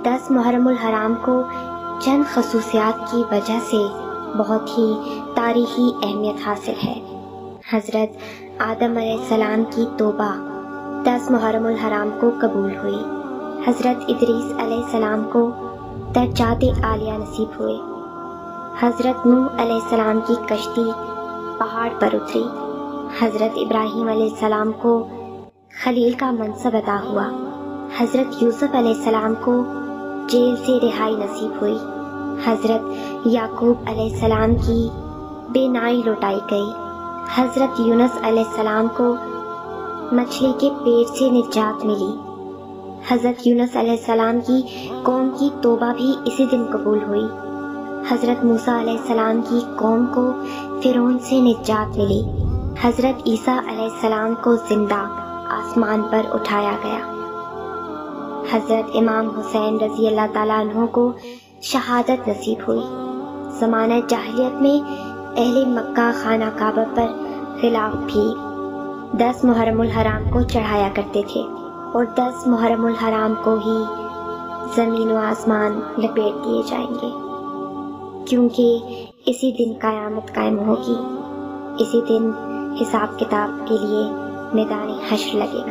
10 محرم الحرام کو چند خصوصیات کی وجہ سے بہت ہی تاریخی اہمیت حاصل ہے۔ حضرت آدم علیہ السلام کی توبہ 10 محرم الحرام کو قبول ہوئی۔ حضرت ادریس علیہ السلام کو درجات عالیہ نصیب ہوئے۔ حضرت نوح علیہ السلام کی کشتی پہاڑ پر اتری۔ حضرت ابراہیم علیہ السلام کو خلیل کا منصب عطا ہوا۔ حضرت یوسف علیہ السلام کو جیل سے رہائی نصیب ہوئی۔ حضرت یعقوب علیہ السلام کی بینائی لوٹائی گئی۔ حضرت یونس علیہ السلام کو مچھلی کے پیٹ سے نجات ملی۔ حضرت یونس علیہ السلام کی قوم کی توبہ بھی اسی دن قبول ہوئی۔ حضرت موسیٰ علیہ السلام کی قوم کو فرعون سے نجات ملی۔ حضرت عیسیٰ علیہ السلام کو زندہ آسمان پر اٹھایا گیا۔ حضرت امام حسین رضی اللہ تعالیٰ عنہ کو شہادت نصیب ہوئی۔ زمانہ جاہلیت میں اہل مکہ خانہ کعبہ پر غلاف بھی 10 محرم الحرام کو چڑھایا کرتے تھے، اور 10 محرم الحرام کو ہی زمین و آسمان لپیٹ دیے جائیں گے، کیونکہ اسی دن قیامت قائم ہوگی، اسی دن حساب کتاب کے لیے میدان حشر لگے گا۔